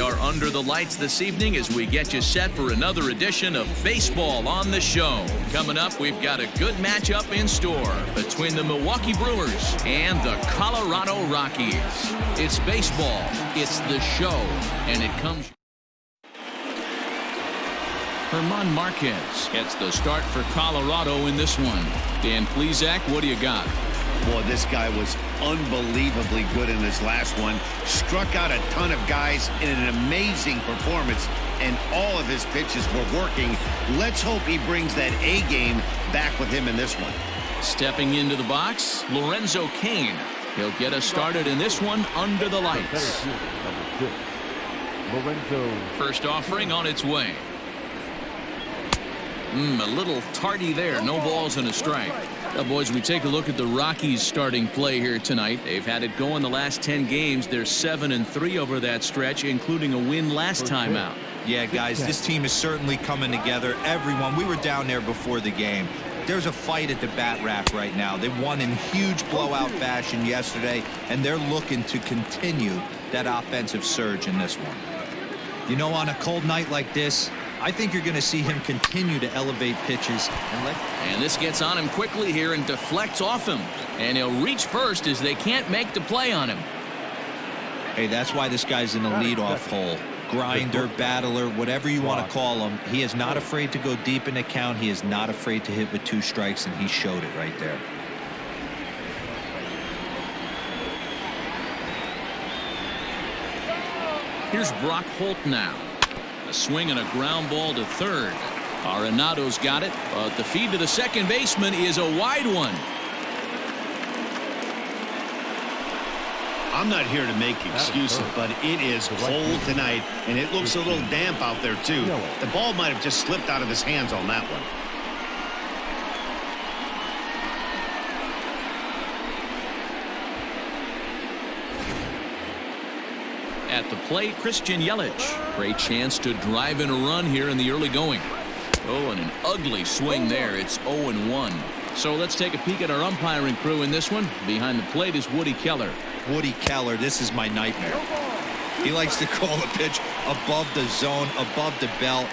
are under the lights this evening as we get you set for another edition of Baseball on the Show. Coming up, we've got a good matchup in store between the Milwaukee Brewers and the Colorado Rockies. It's baseball, it's the show, and it comes... German Marquez gets the start for Colorado in this one. Dan Plesac, what do you got? Boy, this guy was unbelievably good in his last one. Struck out a ton of guys in an amazing performance, and all of his pitches were working. Let's hope he brings that A game back with him in this one. Stepping into the box, Lorenzo Kane. He'll get us started in this one under the lights. First offering on its way. A little tardy there. No balls and a strike. Now, boys, we take a look at the Rockies starting play here tonight. They've had it going the last 10 games. They're 7-3 over that stretch, including a win last time out. Yeah, guys, this team is certainly coming together. Everyone, we were down there before the game. There's a fight at the bat rack right now. They won in huge blowout fashion yesterday, and they're looking to continue that offensive surge in this one. You know, on a cold night like this, I think you're going to see him continue to elevate pitches. And this gets on him quickly here and deflects off him. And he'll reach first as they can't make the play on him. Hey, that's why this guy's in the leadoff hole. Grinder, battler, whatever you want to call him. He is not afraid to go deep in the count. He is not afraid to hit with 2 strikes, and he showed it right there. Here's Brock Holt now. A swing and a ground ball to third. Arenado's got it, but the feed to the second baseman is a wide one. I'm not here to make excuses, but it is cold tonight, and it looks a little damp out there, too. The ball might have just slipped out of his hands on that one. At the plate, Christian Yelich. Great chance to drive in a run here in the early going. Oh, and an ugly swing there. It's 0-1. So let's take a peek at our umpiring crew in this one. Behind the plate is Woody Keller. Woody Keller, this is my nightmare. He likes to call the pitch above the zone, above the belt.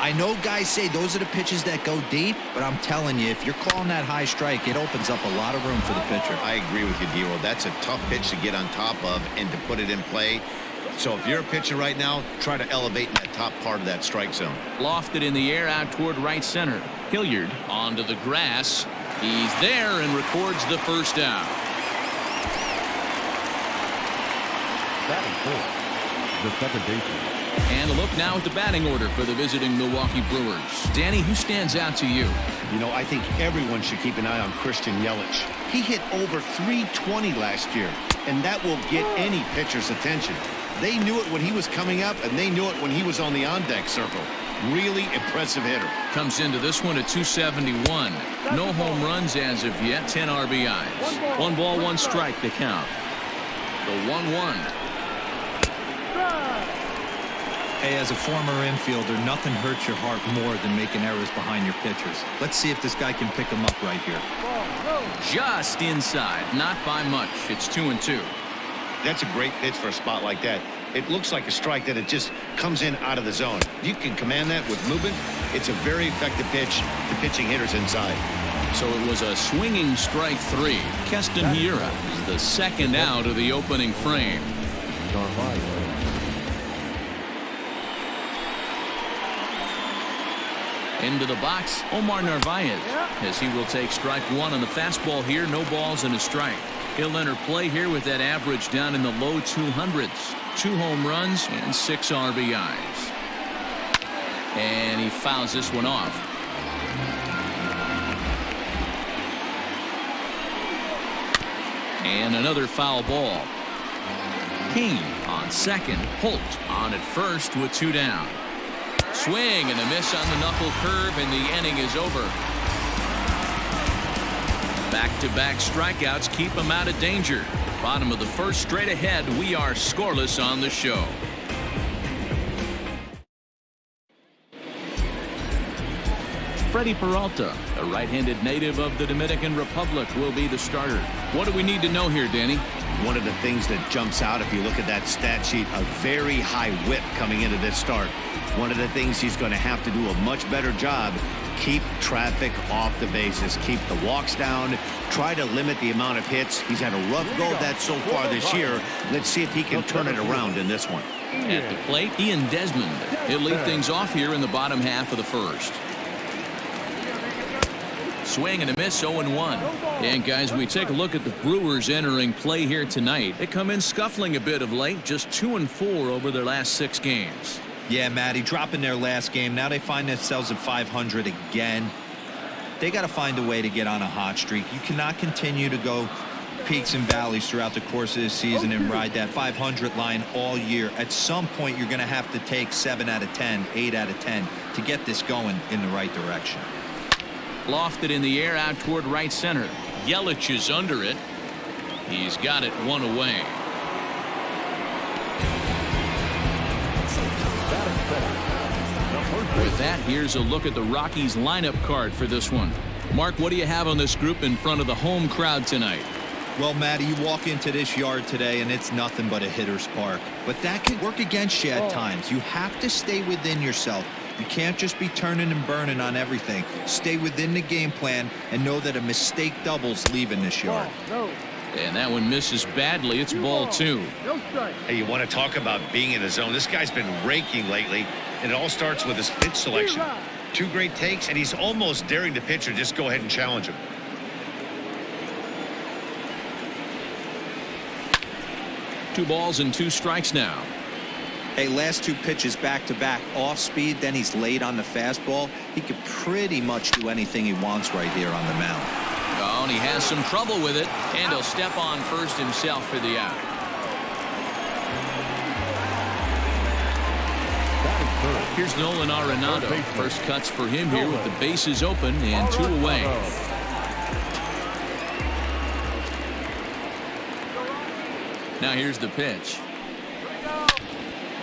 I know guys say those are the pitches that go deep, but I'm telling you, if you're calling that high strike, it opens up a lot of room for the pitcher. I agree with you, D-Roll. That's a tough pitch to get on top of and to put it in play. So if you're a pitcher right now, try to elevate in that top part of that strike zone. Lofted in the air out toward right center. Hilliard onto the grass. He's there and records the first out. Batting fourth, the second baseman. And a look now at the batting order for the visiting Milwaukee Brewers. Danny, who stands out to you? You know, I think everyone should keep an eye on Christian Yelich. He hit over .320 last year, and that will get any pitcher's attention. They knew it when he was coming up, and they knew it when he was on the on-deck circle. Really impressive hitter. Comes into this one at .271. No home runs as of yet, 10 RBIs. 1 ball, 1 strike to count. The 1-1. Hey, as a former infielder, nothing hurts your heart more than making errors behind your pitchers. Let's see if this guy can pick them up right here. Just inside, not by much. It's 2-2. That's a great pitch for a spot like that. It looks like a strike that it just comes in out of the zone. You can command that with movement. It's a very effective pitch to pitching hitters inside. So it was a swinging strike 3. Keston Hiura is the second out of the opening frame. Into the box, Omar Narvaez, as he will take strike 1 on the fastball here. No balls and a strike. He'll enter play here with that average down in the low 200s. 2 home runs and 6 RBIs. And he fouls this one off. And another foul ball. Kane on second. Holt on at first with 2 down. Swing and a miss on the knuckle curve, and the inning is over. Back-to-back strikeouts keep him out of danger. Bottom of the first, straight ahead. We are scoreless on the show. Freddie Peralta, a right-handed native of the Dominican Republic, will be the starter. What do we need to know here, Danny? One of the things that jumps out, if you look at that stat sheet, a very high whip coming into this start. One of the things he's going to have to do a much better job, keep traffic off the bases, keep the walks down, try to limit the amount of hits. He's had a rough go of that so far this year. Let's see if he can turn it around in this one. At the plate, Ian Desmond. He'll lead things off here in the bottom half of the first. Swing and a miss, 0-1. And guys, we take a look at the Brewers entering play here tonight. They come in scuffling a bit of late, just 2-4 over their last 6 games. Yeah, Matty, dropping their last game. Now they find themselves at 500 again. They got to find a way to get on a hot streak. You cannot continue to go peaks and valleys throughout the course of this season and ride that 500 line all year. At some point, you're going to have to take 7 out of 10, 8 out of 10 to get this going in the right direction. Lofted in the air out toward right center. Yelich is under it. He's got it 1 away. With that, here's a look at the Rockies lineup card for this one. Mark, what do you have on this group in front of the home crowd tonight? Well, Matty, you walk into this yard today and it's nothing but a hitter's park. But that can work against you at times. You have to stay within yourself. You can't just be turning and burning on everything. Stay within the game plan and know that a mistake doubles leaving this yard. And that one misses badly. It's ball 2. Hey, you want to talk about being in the zone? This guy's been raking lately, and it all starts with his pitch selection. 2 great takes, and he's almost daring the pitcher just go ahead and challenge him. Two balls and 2 strikes now. Hey, last 2 pitches back-to-back off speed, then he's late on the fastball. He could pretty much do anything he wants right here on the mound. Oh, and he has some trouble with it, and he'll step on first himself for the out. Here's Nolan Aronado. First cuts for him here with the bases open and 2 away. Now here's the pitch.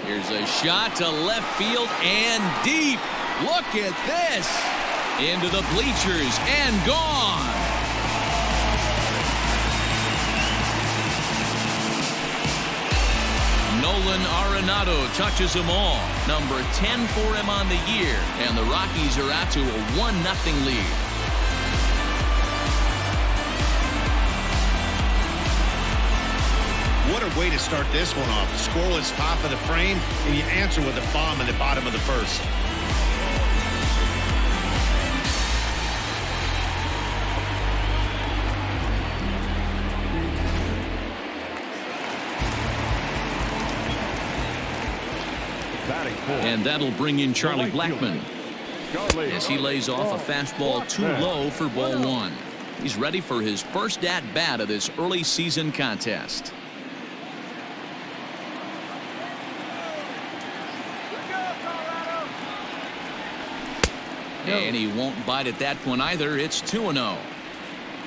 Here's a shot to left field and deep. Look at this. Into the bleachers and gone. Nolan Aronado touches them all. Number 10 for him on the year. And the Rockies are out to a 1-0 lead. What a way to start this one off. Scoreless top of the frame, and you answer with a bomb in the bottom of the first. And that'll bring in Charlie Blackmon as he lays off a fastball too low for ball 1. He's ready for his first at-bat of this early season contest. And he won't bite at that one either. It's 2-0.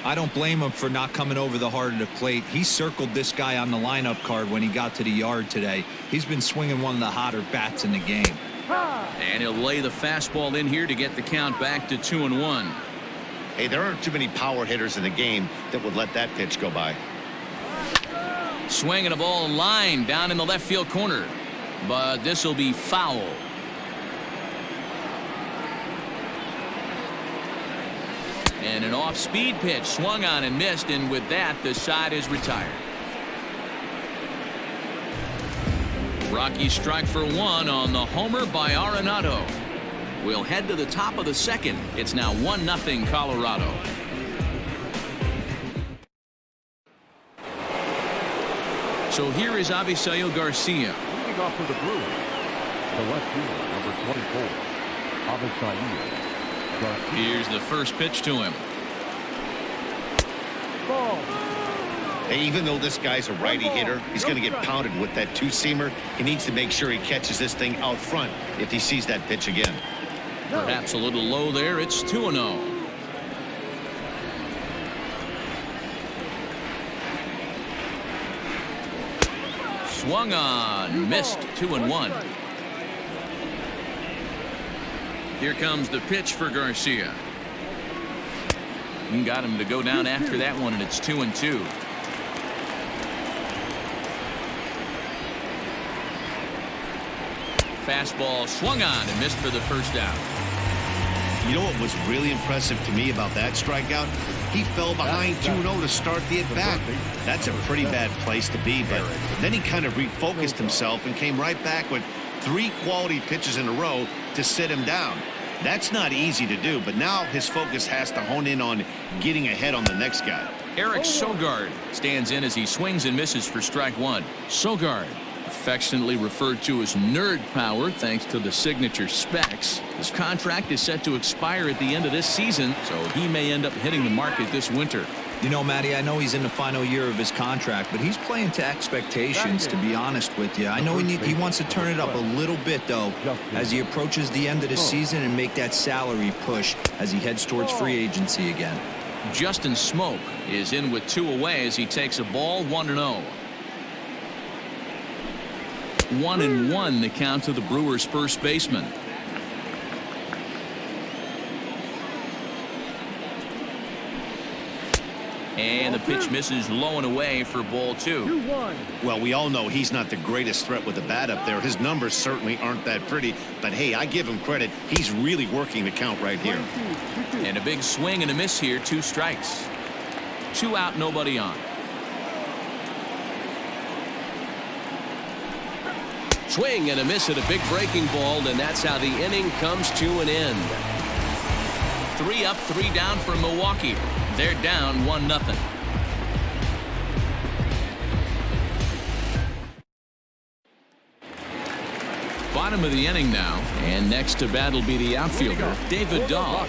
I don't blame him for not coming over the heart of the plate. He circled this guy on the lineup card when he got to the yard today. He's been swinging one of the hotter bats in the game. And he'll lay the fastball in here to get the count back to 2-1. Hey, there aren't too many power hitters in the game that would let that pitch go by. Swinging a ball line down in the left field corner. But this will be foul. And an off-speed pitch swung on and missed, and with that, the side is retired. Rockies strike for 1 on the homer by Arenado. We'll head to the top of the second. It's now 1-0 Colorado. So here is Avisail Garcia. Leading off for the Brewers, the left fielder, number 24, Avisail. Here's the first pitch to him. Hey, even though this guy's a righty hitter, he's going to get pounded with that 2-seamer. He needs to make sure he catches this thing out front if he sees that pitch again. Perhaps a little low there. It's 2-0. Swung on, missed. 2-1. Here comes the pitch for Garcia. Got him to go down after that one, and it's 2-2. fastball swung on and missed for the first out. You know what was really impressive to me about that strikeout? He fell behind 2-0 to start the at-bat. That's a pretty bad place to be, but then he kind of refocused himself and came right back with 3 quality pitches in a row to sit him down. That's not easy to do, but now his focus has to hone in on getting ahead on the next guy. Eric Sogard stands in as he swings and misses for strike 1. Sogard, affectionately referred to as nerd power thanks to the signature specs. His contract is set to expire at the end of this season, so he may end up hitting the market this winter. You know, Matty, I know he's in the final year of his contract, but he's playing to expectations, to be honest with you. I know he wants to turn it up a little bit, though, as he approaches the end of the season and make that salary push as he heads towards free agency again. Justin Smoke is in with 2 away as he takes a ball 1-0. 1-1 the count to the Brewers' first baseman. And the pitch misses low and away for ball 2. Well, we all know he's not the greatest threat with the bat up there. His numbers certainly aren't that pretty, but hey, I give him credit. He's really working the count right here. And a big swing and a miss here. 2 strikes. 2 out, nobody on. Swing and a miss at a big breaking ball, and that's how the inning comes to an end. 3 up, 3 down for Milwaukee. They're down 1-0. Bottom of the inning now, and next to bat will be the outfielder, David Dahl.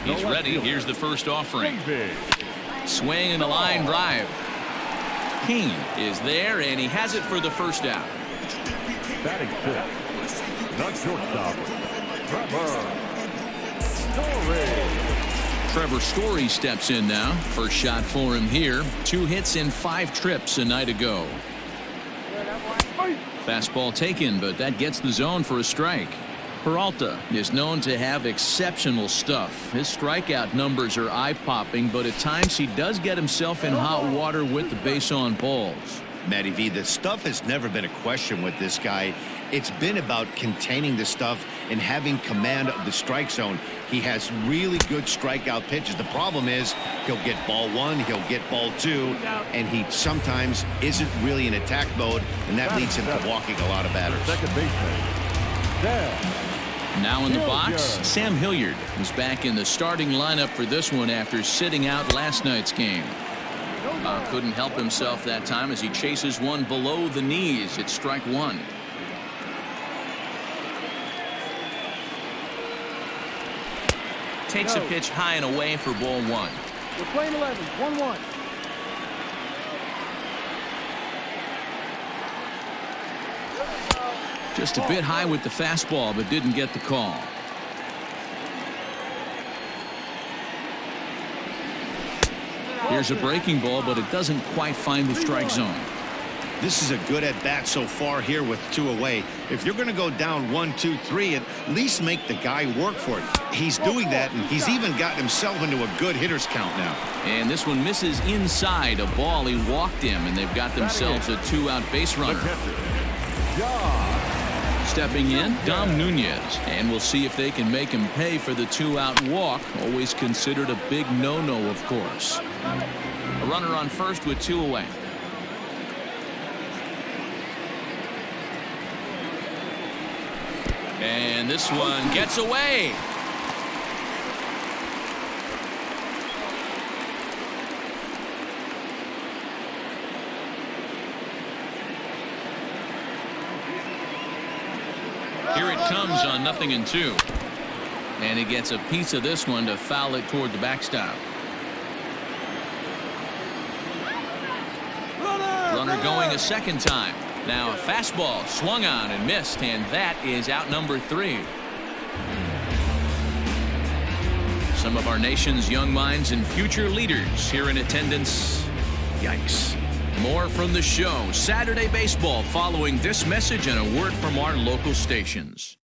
He's ready. Here's the first offering. Swing and a line drive. Kane is there, and he has it for the first out. Batting 6th, the shortstop, Trevor Story steps in now. First shot for him here. 2 hits in 5 trips a night ago. Fastball taken, but that gets the zone for a strike. Peralta is known to have exceptional stuff. His strikeout numbers are eye-popping, but at times he does get himself in hot water with the base on balls. Matty V, the stuff has never been a question with this guy. It's been about containing the stuff and having command of the strike zone. He has really good strikeout pitches. The problem is he'll get ball 1, he'll get ball 2, and he sometimes isn't really in attack mode, and that leads him to walking a lot of batters. second baseman. Now in the box, Sam Hilliard is back in the starting lineup for this one after sitting out last night's game. Couldn't help himself that time as he chases one below the knees. It's strike 1. Takes a pitch high and away for ball 1. We're playing 11, 1-1. Just a bit high with the fastball, but didn't get the call. Here's a breaking ball, but it doesn't quite find the strike zone. This is a good at-bat so far here with 2 away. If you're going to go down 1, 2, 3, at least make the guy work for it. He's doing that, and he's even gotten himself into a good hitter's count now. And this one misses inside a ball. He walked him, and they've got themselves a 2-out base runner. Stepping in, Dom Nunez, and we'll see if they can make him pay for the 2-out walk. Always considered a big no-no, of course. A runner on first with 2 away. And this one gets away. Here it comes on 0-2. And he gets a piece of this one to foul it toward the backstop. Runner going a second time. Now a fastball swung on and missed, and that is out number 3. Some of our nation's young minds and future leaders here in attendance. Yikes. More from the show. Saturday Baseball following this message and a word from our local stations.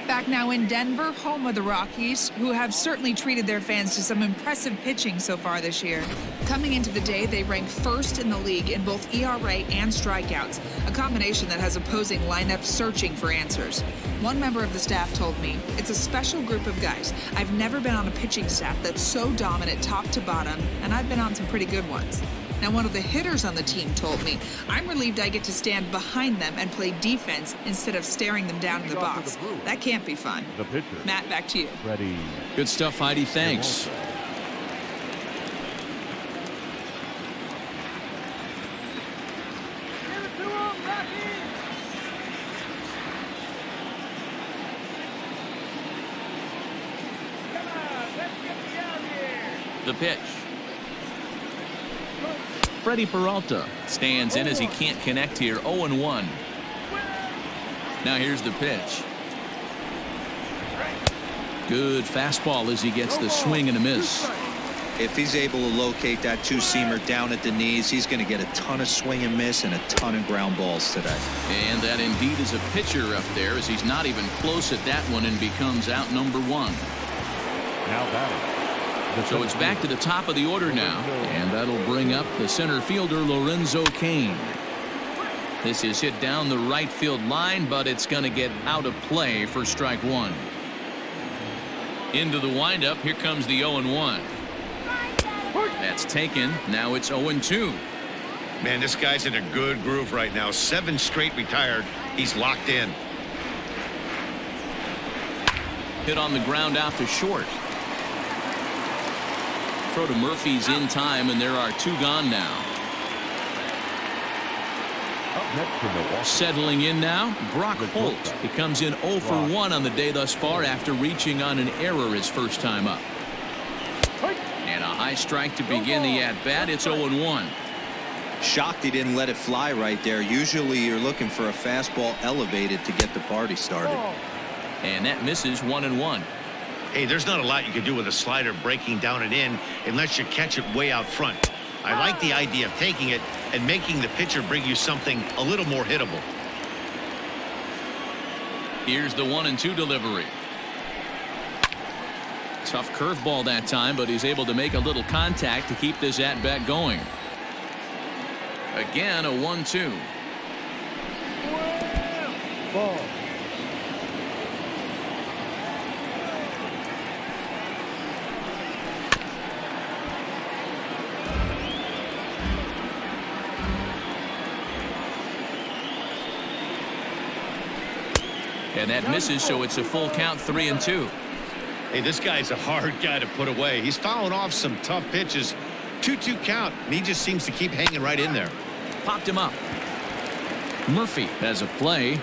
Back back now in Denver, home of the Rockies, who have certainly treated their fans to some impressive pitching so far this year. Coming into the day, they rank first in the league in both ERA and strikeouts, a combination that has opposing lineups searching for answers. One member of the staff told me, "It's a special group of guys. I've never been on a pitching staff that's so dominant top to bottom, and I've been on some pretty good ones." Now, one of the hitters on the team told me, "I'm relieved I get to stand behind them and play defense instead of staring them down in the box. That can't be fun." The pitcher. Matt, back to you. Freddie. Good stuff, Heidi. Thanks. The pitch. Freddie Peralta stands in as he can't connect here. 0-1. Now here's the pitch. Good fastball as he gets the swing and a miss. If he's able to locate that two-seamer down at the knees, he's going to get a ton of swing and miss and a ton of ground balls today. And that indeed is a pitcher up there, as he's not even close at that one and becomes out number one. Now batting. So it's back to the top of the order now, and that'll bring up the center fielder Lorenzo Kane. This is hit down the right field line, but it's going to get out of play for strike one. Into the windup, here comes the 0-1. That's taken. Now it's 0-2. Man, this guy's in a good groove right now. 7 straight retired. He's locked in. Hit on the ground out to short. Throw to Murphy's in time, and there are 2 gone now. Up next for Milwaukee. Settling in now, Brock Holt. He comes in 0 for 1 on the day thus far after reaching on an error his first time up. And a high strike to begin the at-bat. It's 0-1. Shocked he didn't let it fly right there. Usually you're looking for a fastball elevated to get the party started. And that misses 1-1. Hey, there's not a lot you can do with a slider breaking down and in unless you catch it way out front. I like the idea of taking it and making the pitcher bring you something a little more hittable. Here's the 1-2 delivery. Tough curveball that time, but he's able to make a little contact to keep this at-bat going. Again, a 1-2. Ball. And that misses, so it's a full count, 3-2. Hey, this guy's a hard guy to put away. He's fouling off some tough pitches. 2-2 count, and he just seems to keep hanging right in there. Popped him up. Murphy has a play.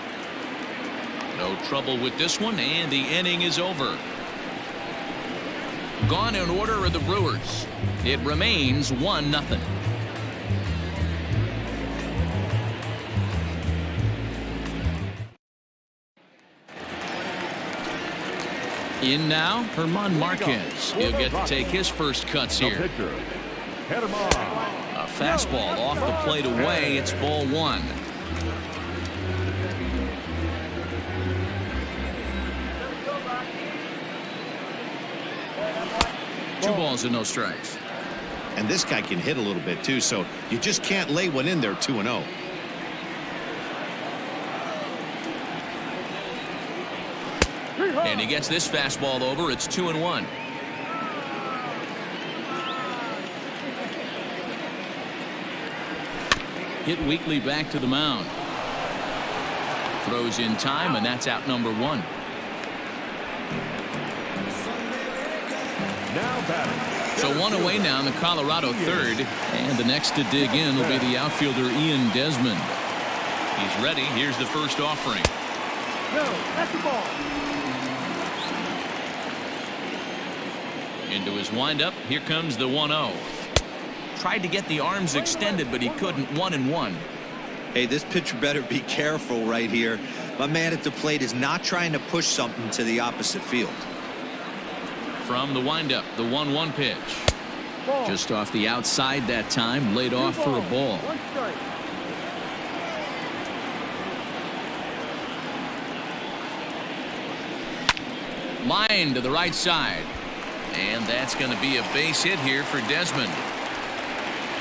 No trouble with this one, and the inning is over. Gone in order are the Brewers. It remains 1-0. In now, Herman Marquez. He'll get to take his first cuts here. A fastball off the plate away. It's ball 1. Two balls and no strikes. And this guy can hit a little bit too, so you just can't lay one in there 2-0. And he gets this fastball over. It's 2-1. Hit weakly back to the mound. Throws in time, and that's out number 1. Now batting. So 1 away now in the Colorado third, and the next to dig in will be the outfielder Ian Desmond. He's ready. Here's the first offering. No, that's the ball. Into his windup. Here comes the 1-0. Tried to get the arms extended, but he couldn't. 1-1. Hey, this pitcher better be careful right here. My man at the plate is not trying to push something to the opposite field. From the windup, the 1-1 pitch. Ball. Just off the outside that time, laid off for a ball. 1 strike. Line to the right side. And that's going to be a base hit here for Desmond.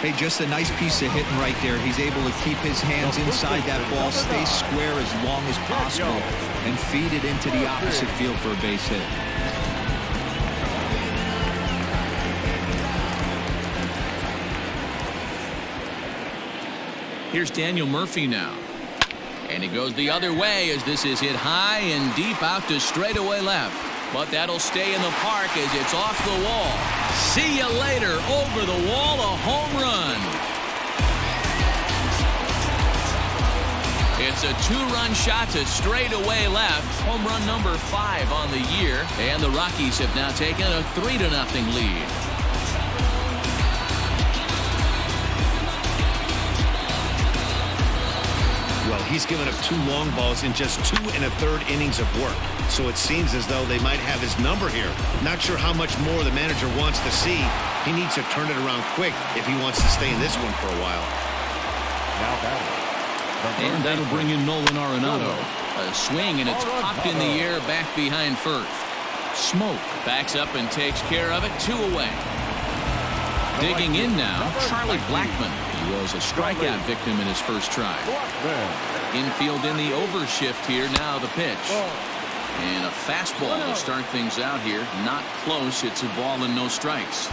Hey, just a nice piece of hitting right there. He's able to keep his hands inside that ball, stay square as long as possible, and feed it into the opposite field for a base hit. Here's Daniel Murphy now. And he goes the other way as this is hit high and deep out to straightaway left. But that'll stay in the park as it's off the wall. See you later. Over the wall, a home run. It's a two-run shot to straightaway left. Home run number 5 on the year. And the Rockies have now taken a 3-0 lead. Well, he's given up 2 long balls in just 2 1/3 innings of work. So it seems as though they might have his number here. Not sure how much more the manager wants to see. He needs to turn it around quick if he wants to stay in this one for a while. And that'll bring in Nolan Aronado. A swing, and it's popped in the air back behind first. Smoke backs up and takes care of it. 2 away. Digging in now, Charlie Blackmon. He was a strikeout victim in his first try. Infield in the overshift here. Now the pitch. And a fastball to start things out here. Not close. It's a ball and no strikes.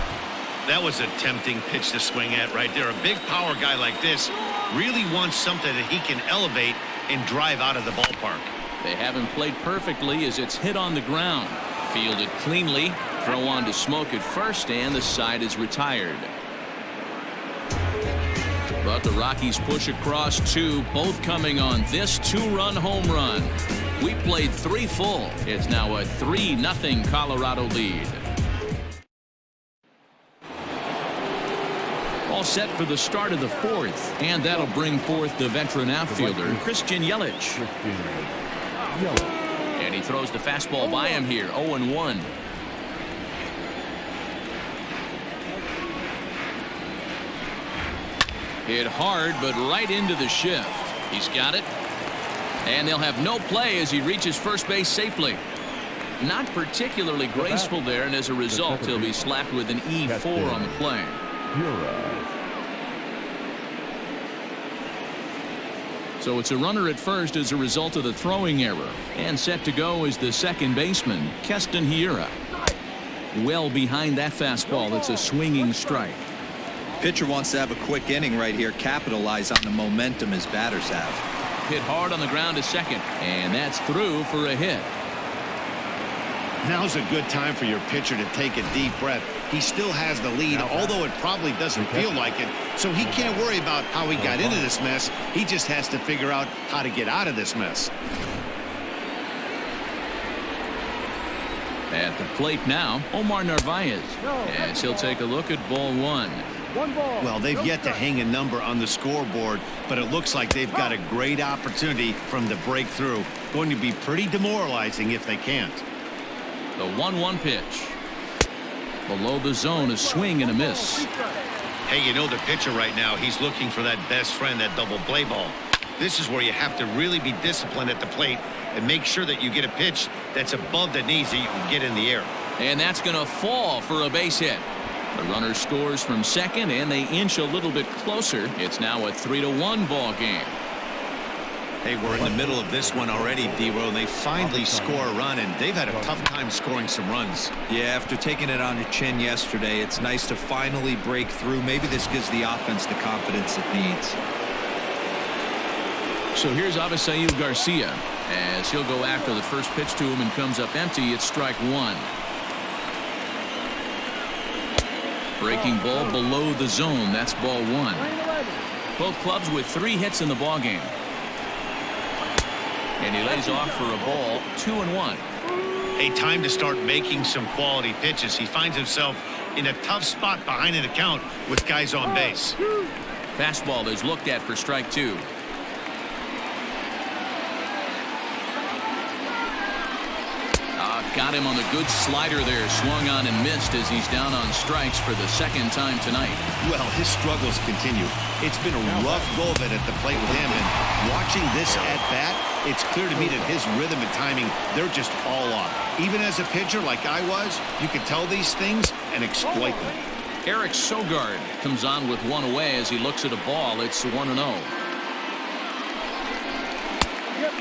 That was a tempting pitch to swing at right there. A big power guy like this really wants something that he can elevate and drive out of the ballpark. They haven't played perfectly as it's hit on the ground. Fielded cleanly. Throw on to Smoke at first, and the side is retired. But the Rockies push across 2, both coming on this 2-run home run. We played 3 full. It's now a 3-0 Colorado lead. All set for the start of the 4th, and that'll bring forth the veteran outfielder, Christian Yelich. And he throws the fastball by him here, 0-1. Hit hard, but right into the shift. He's got it. And they'll have no play as he reaches first base safely. Not particularly graceful there, and as a result, he'll be slapped with an E4 on the play. So it's a runner at first as a result of the throwing error. And set to go is the second baseman, Keston Hiura. Well behind that fastball. It's a swinging strike. Pitcher wants to have a quick inning right here, capitalize on the momentum his batters have. Hit hard on the ground to second, and that's through for a hit. Now's a good time for your pitcher to take a deep breath. He still has the lead, although it probably doesn't feel like it. So he can't worry about how he got into this mess. He just has to figure out how to get out of this mess. At the plate now, Omar Narvaez, as he'll take a look at ball 1. Well, they've yet to hang a number on the scoreboard, but it looks like they've got a great opportunity from the breakthrough. Going to be pretty demoralizing if they can't. The 1-1 pitch. Below the zone, a swing and a miss. Hey, you know the pitcher right now, he's looking for that best friend, that double play ball. This is where you have to really be disciplined at the plate and make sure that you get a pitch that's above the knees that you can get in the air. And that's going to fall for a base hit. The runner scores from second, and they inch a little bit closer. It's now a 3-1 ball game. Hey, we're in the middle of this one already, D-Row. They finally score a run, and they've had a tough time scoring some runs. Yeah, after taking it on the chin yesterday, it's nice to finally break through. Maybe this gives the offense the confidence it needs. So here's Avisail Garcia as he'll go after the first pitch to him and comes up empty. It's strike 1. Breaking ball below the zone. That's ball 1. Both clubs with 3 hits in the ball game. And he lays off for a ball, 2-1. A time to start making some quality pitches. He finds himself in a tough spot behind an account with guys on base. Fastball is looked at for strike 2. A Got him on the good slider there. Swung on and missed as he's down on strikes for the second time tonight. Well, his struggles continue. It's been a rough go of it at the plate with him. And watching this at-bat, it's clear to me that his rhythm and timing, they're just all off. Even as a pitcher like I was, you could tell these things and exploit them. Eric Sogard comes on with one away as he looks at a ball. It's 1-0.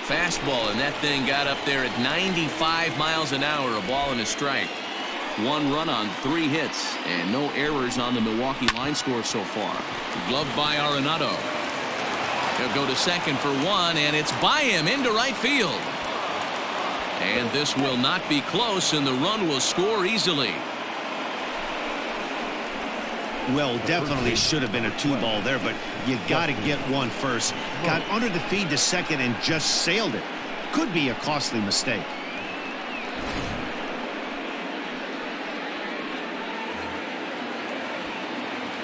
Fastball, and that thing got up there at 95 miles an hour. A ball and a strike. 1 run on 3 hits, and no errors on the Milwaukee line score so far. Gloved by Arenado. He'll go to second for 1, and it's by him into right field. And this will not be close, and the run will score easily. Well, definitely should have been a 2-ball there, but you got to get one first. Got under the feed to second and just sailed it. Could be a costly mistake.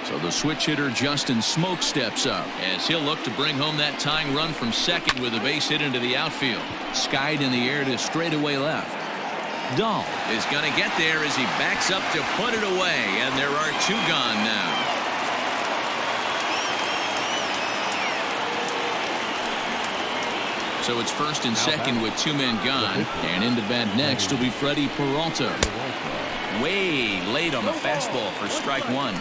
So the switch hitter Justin Smoke steps up as he'll look to bring home that tying run from second with a base hit into the outfield. Skied in the air to straightaway left. Dahl is going to get there as he backs up to put it away, and there are 2 gone now. So it's first and second with 2 men gone, and into bat next will be Freddie Peralta. Way late on the fastball for strike 1.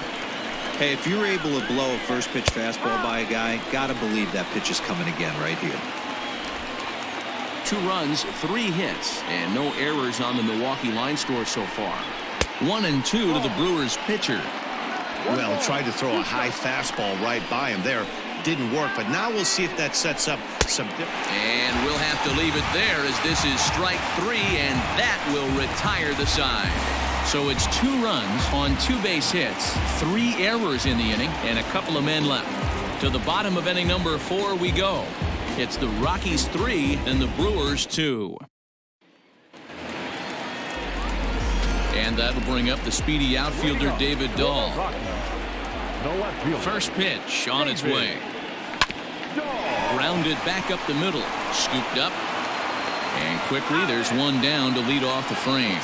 Hey, if you're able to blow a first pitch fastball by a guy, gotta believe that pitch is coming again right here. 2 runs, 3 hits, and no errors on the Milwaukee line score so far. 1-2 to the Brewers pitcher. Well, tried to throw a high fastball right by him there. Didn't work, but now we'll see if that sets up some different. And we'll have to leave it there as this is strike 3, and that will retire the side. So it's 2 runs on 2 base hits, 3 errors in the inning, and a couple of men left. To the bottom of inning number 4 we go. It's the Rockies 3 and the Brewers 2. And that'll bring up the speedy outfielder David Dahl. First pitch on its way. Grounded back up the middle. Scooped up. And quickly there's 1 down to lead off the frame.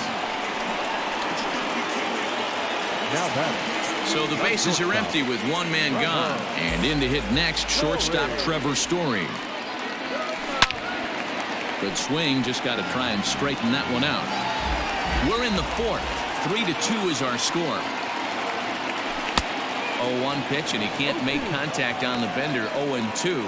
So the bases are empty with 1 man gone. And in to hit next, shortstop Trevor Story. Good swing, just got to try and straighten that one out. We're in the 4th. 3-2 is our score. 0-1 pitch, and he can't make contact on the bender. 0-2.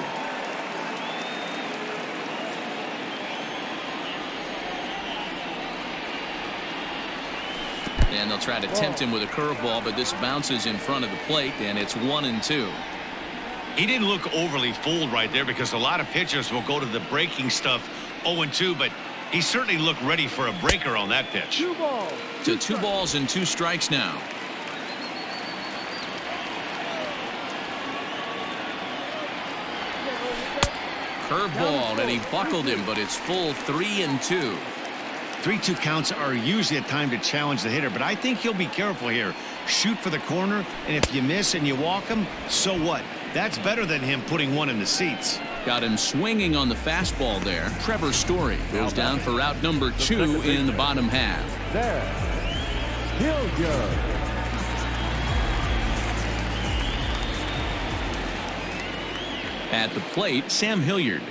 And they'll try to tempt him with a curveball, but this bounces in front of the plate, and it's 1-2. He didn't look overly fooled right there because a lot of pitchers will go to the breaking stuff 0-2, but he certainly looked ready for a breaker on that pitch. 2 balls. To 2 balls and 2 strikes now. Curveball, and he buckled him, but it's full 3-2. 3-2 counts are usually a time to challenge the hitter, but I think he'll be careful here. Shoot for the corner, and if you miss and you walk him, so what? That's better than him putting 1 in the seats. Got him swinging on the fastball there. Trevor Story goes down for out number 2 in the bottom half. There. Hilliard. At the plate, Sam Hilliard.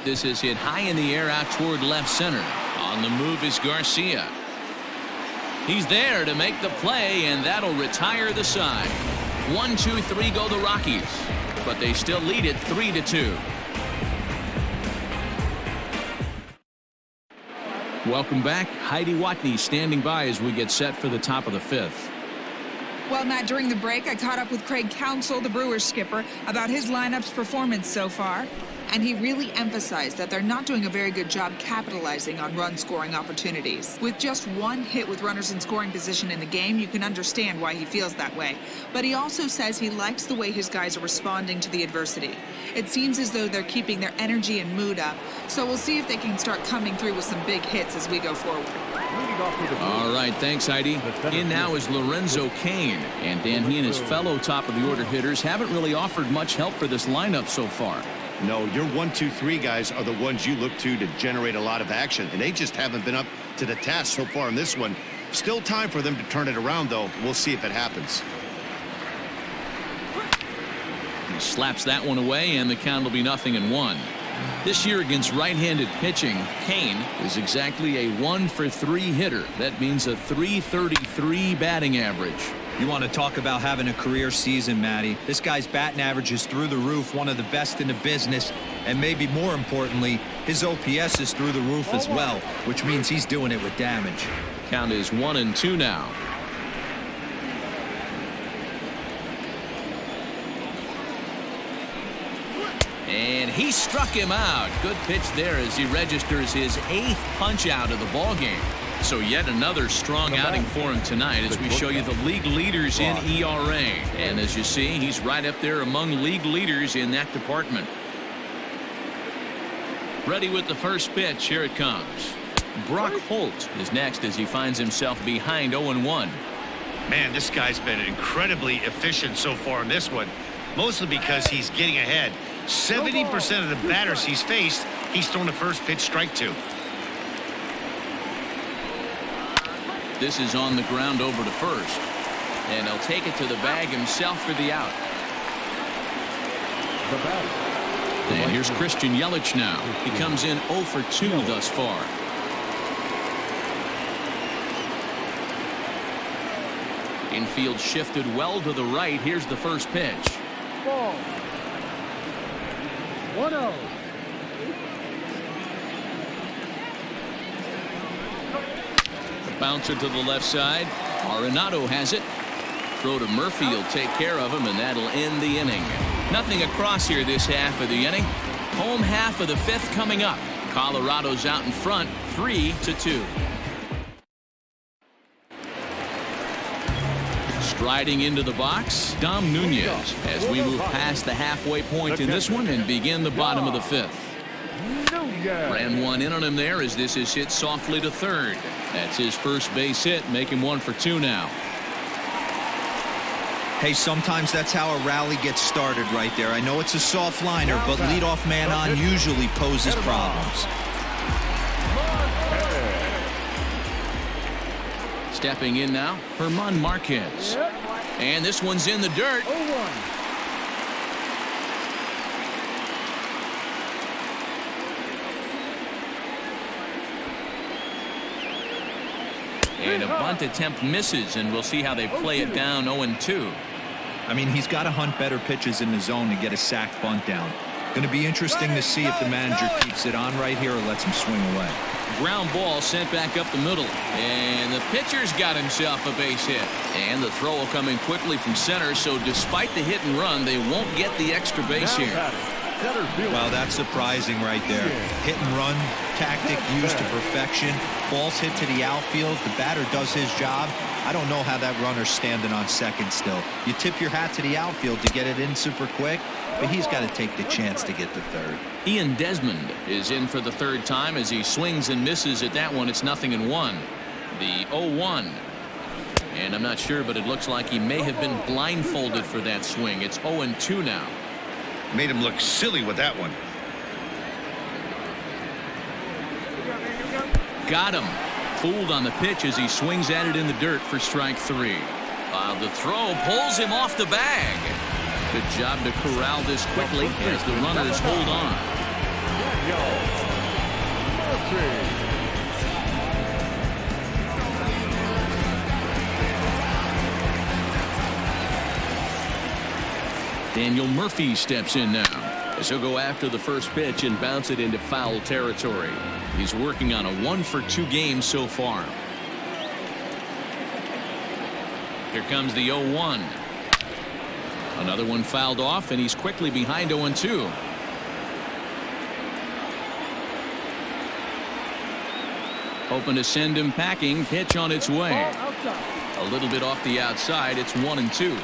This is hit high in the air out toward left center. On the move is Garcia. He's there to make the play, and that'll retire the side. 1-2-3 go the Rockies, but they still lead it 3-2. Welcome back. Heidi Watney standing by as we get set for the top of the 5th. Well, Matt, during the break, I caught up with Craig Counsell, the Brewers skipper, about his lineup's performance so far. And he really emphasized that they're not doing a very good job capitalizing on run-scoring opportunities. With just 1 hit with runners in scoring position in the game, you can understand why he feels that way. But he also says he likes the way his guys are responding to the adversity. It seems as though they're keeping their energy and mood up. So we'll see if they can start coming through with some big hits as we go forward. All right, thanks, Heidi. In now is Lorenzo Kane. And Dan, he and his fellow top-of-the-order hitters haven't really offered much help for this lineup so far. No, your 1, 2, 3 guys are the ones you look to generate a lot of action, and they just haven't been up to the task so far in this one. Still time for them to turn it around, though. We'll see if it happens. He slaps that one away, and the count will be 0-1. This year against right-handed pitching, Kane is exactly a 1-for-3 hitter. That means a .333 batting average. You want to talk about having a career season, Matty. This guy's batting average is through the roof, one of the best in the business, and maybe more importantly, his OPS is through the roof as well, which means he's doing it with damage. Count is 1-2 now. And he struck him out. Good pitch there as he registers his 8th punch out of the ball game. So yet another strong outing for him tonight as we show you the league leaders in ERA. And as you see, he's right up there among league leaders in that department. Ready with the first pitch. Here it comes. Brock Holt is next as he finds himself behind 0-1. Man, this guy's been incredibly efficient so far in this one, mostly because he's getting ahead. 70% of the batters he's faced, he's thrown the first pitch strike to. This is on the ground over to first, and he'll take it to the bag himself for the out. And here's Christian Yelich now. He comes in 0-for-2 thus far. Infield shifted well to the right. Here's the first pitch. Ball. 1-0. Bouncer to the left side. Arenado has it. Throw to Murphy will take care of him, and that'll end the inning. Nothing across here this half of the inning. Home half of the 5th coming up. Colorado's out in front, 3-2. Striding into the box, Dom Nunez as we move past the halfway point in this one and begin the bottom of the 5th. Ran one in on him there as this is hit softly to third. That's his first base hit, make him 1-for-2 now. Hey, sometimes that's how a rally gets started right there. I know it's a soft liner, but leadoff man on usually poses problems. Stepping in now, Herman Marquez. And this one's in the dirt. And a bunt attempt misses, and we'll see how they play it down 0-2. I mean, he's got to hunt better pitches in the zone to get a sacked bunt down. Going to be interesting to see if the manager keeps it on right here or lets him swing away. Ground ball sent back up the middle, and the pitcher's got himself a base hit. And the throw will come in quickly from center, so despite the hit and run, they won't get the extra base here. Wow, that's surprising right there. Hit and run tactic used to perfection. Ball's hit to the outfield. The batter does his job. I don't know how that runner's standing on second still. You tip your hat to the outfield to get it in super quick, but he's got to take the chance to get to third. Ian Desmond is in for the 3rd time as he swings and misses at that one. It's 0-1. The 0-1. And I'm not sure, but it looks like he may have been blindfolded for that swing. It's 0-2 now. Made him look silly with that one. Got him. Fooled on the pitch as he swings at it in the dirt for strike 3. The throw pulls him off the bag. Good job to corral this quickly as the runners hold on. Daniel Murphy steps in now as he'll go after the first pitch and bounce it into foul territory. He's working on a 1-for-2 game so far. Here comes the 0-1. Another one fouled off, and he's quickly behind 0-2. Hoping to send him packing. Pitch on its way. A little bit off the outside. It's 1-2.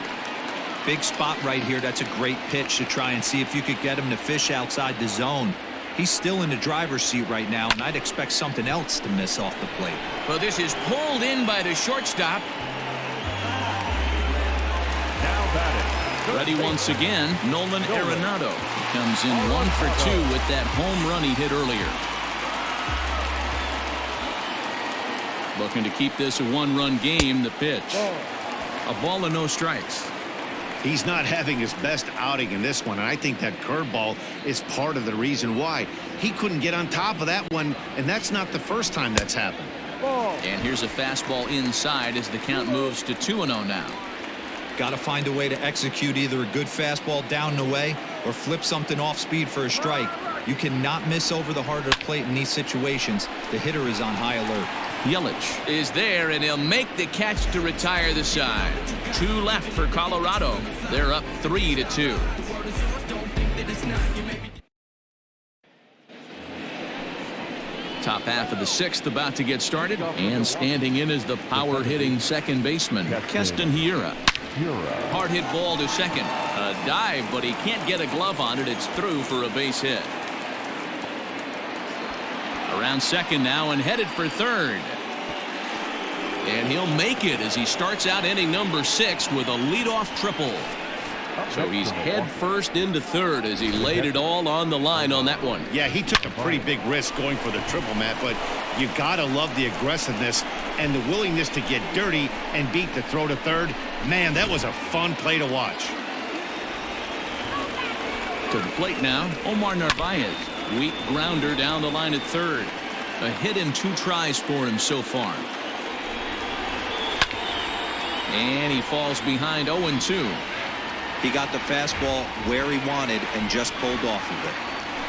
Big spot right here. That's a great pitch to try and see if you could get him to fish outside the zone. He's still in the driver's seat right now, and I'd expect something else to miss off the plate. Well, this is pulled in by the shortstop. Now batting, Ready once again, Nolan Aronado comes in 1 for 2 with that home run he hit earlier. Looking to keep this a 1-run game. The pitch. A ball and no strikes. He's not having his best outing in this one, and I think that curveball is part of the reason why. He couldn't get on top of that one, and that's not the first time that's happened. And here's a fastball inside as the count moves to 2-0 now. Got to find a way to execute either a good fastball down and away or flip something off speed for a strike. You cannot miss over the harder plate in these situations. The hitter is on high alert. Yelich is there, and he'll make the catch to retire the side. 2 left for Colorado. They're up 3-2. Top half of the 6th about to get started, and standing in is the power-hitting second baseman, Keston Hiura. Hard hit ball to second. A dive, but he can't get a glove on it. It's through for a base hit. Around second now and headed for third. And he'll make it as he starts out inning number 6 with a leadoff triple. So he's head first into third as he laid it all on the line on that one. Yeah, he took a pretty big risk going for the triple, Matt, but you got to love the aggressiveness and the willingness to get dirty and beat the throw to third. Man, that was a fun play to watch. To the plate now, Omar Narvaez. Weak grounder down the line at third. A hit in 2 tries for him so far. And he falls behind 0-2. He got the fastball where he wanted and just pulled off of it.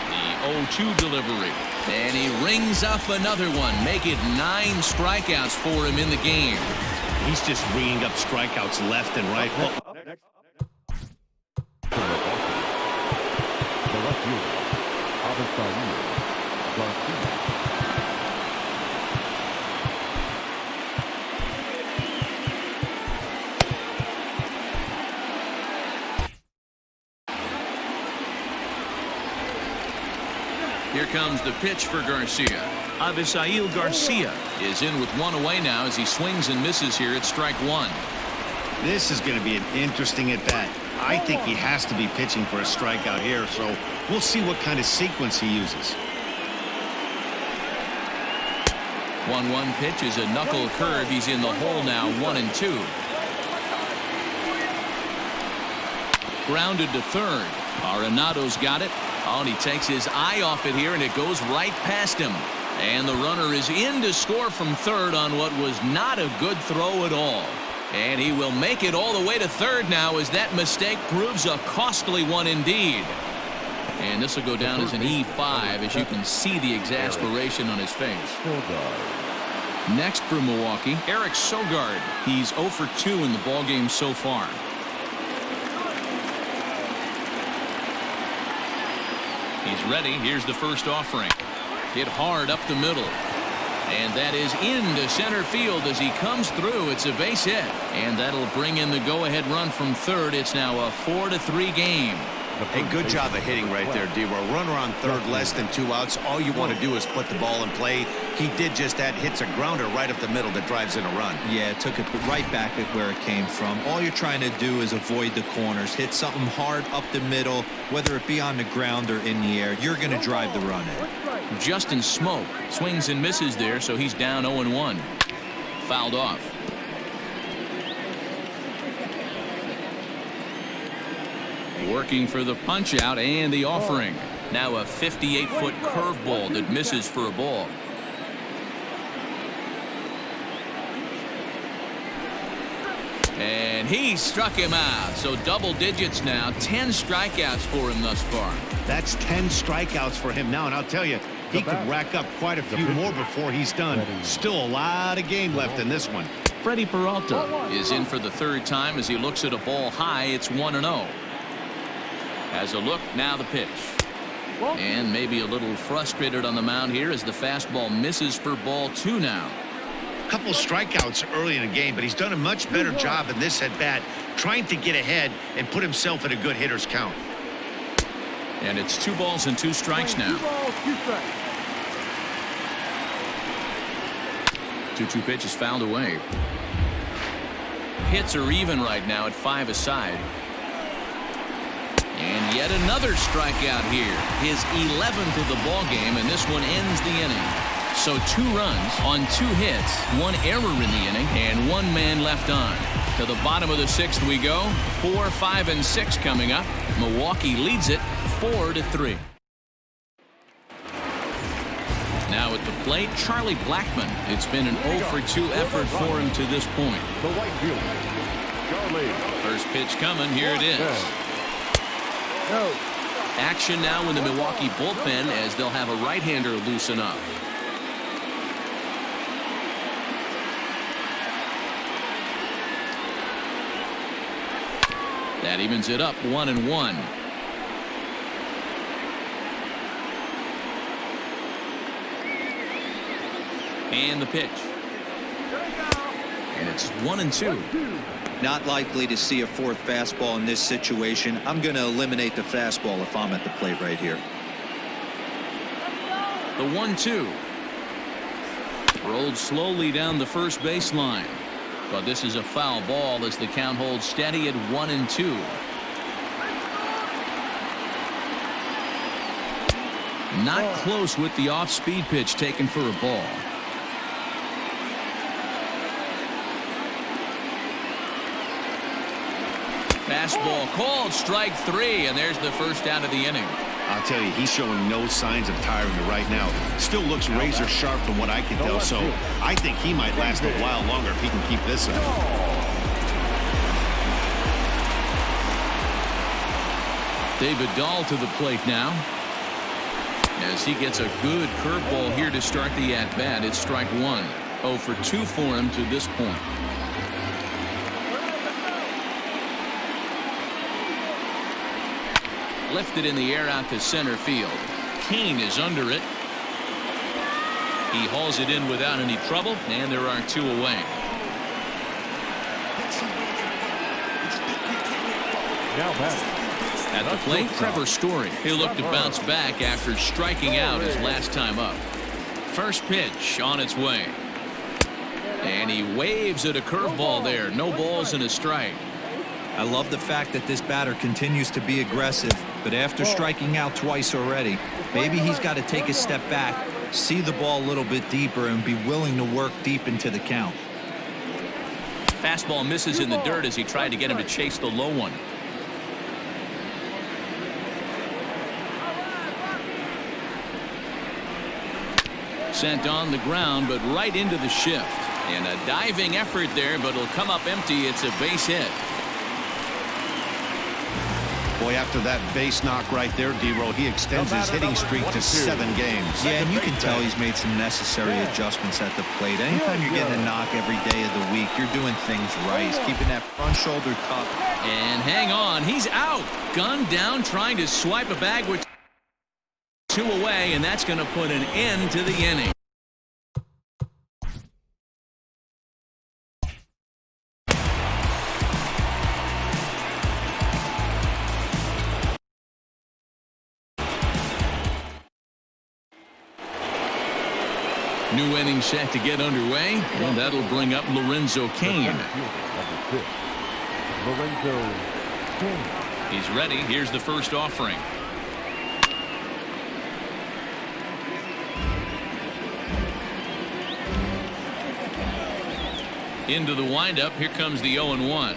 The 0-2 delivery. And he rings up another one. Make it 9 strikeouts for him in the game. He's just ringing up strikeouts left and right. Here comes the pitch for Garcia. Avisail Garcia is in with 1 away now as he swings and misses here at strike 1. This is going to be an interesting at bat. I think he has to be pitching for a strikeout here, so we'll see what kind of sequence he uses. 1-1 pitch is a knuckle curve. He's in the hole now, 1-2. Grounded to third. Arenado's got it. Oh, and he takes his eye off it here, and it goes right past him. And the runner is in to score from third on what was not a good throw at all. And he will make it all the way to third now as that mistake proves a costly one indeed. And this will go down as an E5 as you can see the exasperation on his face. Next for Milwaukee, Eric Sogard. He's 0 for 2 in the ballgame so far. He's ready. Here's the first offering. Hit hard up the middle. And that is into center field as he comes through. It's a base hit. And that'll bring in the go-ahead run from third. It's now a 4-3 game. Hey, good job of hitting right there, D-Row. Runner on third, less than 2 outs. All you want to do is put the ball in play. He did just that. Hits a grounder right up the middle that drives in a run. Yeah, it took it right back at where it came from. All you're trying to do is avoid the corners. Hit something hard up the middle, whether it be on the ground or in the air. You're going to drive the run in. Justin Smoke swings and misses there, so he's down 0-1. Fouled off. Working for the punch out and the offering. Now a 58-foot curveball that misses for a ball. And he struck him out. So double digits now. 10 strikeouts for him thus far. That's 10 strikeouts for him now. And I'll tell you, he could rack up quite a few more before he's done. Still a lot of game left in this one. Freddie Peralta is in for the 3rd time as he looks at a ball high. It's 1-0. Has a look, now the pitch. And maybe a little frustrated on the mound here as the fastball misses for ball 2 now. A couple strikeouts early in the game, but he's done a much better job in this at bat, trying to get ahead and put himself in a good hitter's count. And it's 2 balls and 2 strikes now. 2-2 pitch is fouled away. Hits are even right now at 5 aside. And yet another strikeout here. His 11th of the ball game, and this one ends the inning. So 2 runs on 2 hits, 1 error in the inning, and 1 man left on. To the bottom of the 6th we go. 4, 5, and 6 coming up. Milwaukee leads it 4-3. Now at the plate, Charlie Blackmon. It's been an 0-for-2 effort for him to this point. The right fielder, Charlie. First pitch coming. Here it is. No. Action now in the Milwaukee bullpen as they'll have a right-hander loosen up. That evens it up 1-1. And the pitch. And it's 1-2. Not likely to see a 4th fastball in this situation. I'm going to eliminate the fastball if I'm at the plate right here. The 1-2. Rolled slowly down the first baseline. But this is a foul ball as the count holds steady at 1-2. Not close with the off-speed pitch taken for a ball. Fastball called, strike 3, and there's the first out of the inning. I'll tell you, he's showing no signs of tiring right now. Still looks razor sharp from what I can tell, so I think he might last a while longer if he can keep this up. David Dahl to the plate now. As he gets a good curveball here to start the at-bat. It's strike 1. 0-for-2 for him to this point. Lifted in the air out to center field. Kane is under it. He hauls it in without any trouble, and there are 2 away. Now batting. At the plate, Trevor Story. He'll look to bounce back after striking out his last time up. First pitch on its way. And he waves at a curveball there. No balls and a strike. I love the fact that this batter continues to be aggressive, but after striking out twice already, maybe he's got to take a step back, see the ball a little bit deeper, and be willing to work deep into the count. Fastball misses in the dirt as he tried to get him to chase the low one. Sent on the ground, but right into the shift. And a diving effort there, but it'll come up empty. It's a base hit. Boy, after that base knock right there, D-Row, he extends his hitting streak to 7 games. Yeah, and you can tell he's made some necessary adjustments at the plate. Anytime you're getting a knock every day of the week, you're doing things right. He's keeping that front shoulder tucked. And hang on, he's out. Gunned down, trying to swipe a bag with 2 away, and that's going to put an end to the inning. New inning set to get underway, and that'll bring up Lorenzo Kane. Lorenzo Kane. He's ready. Here's the first offering. Into the windup. Here comes the 0-1.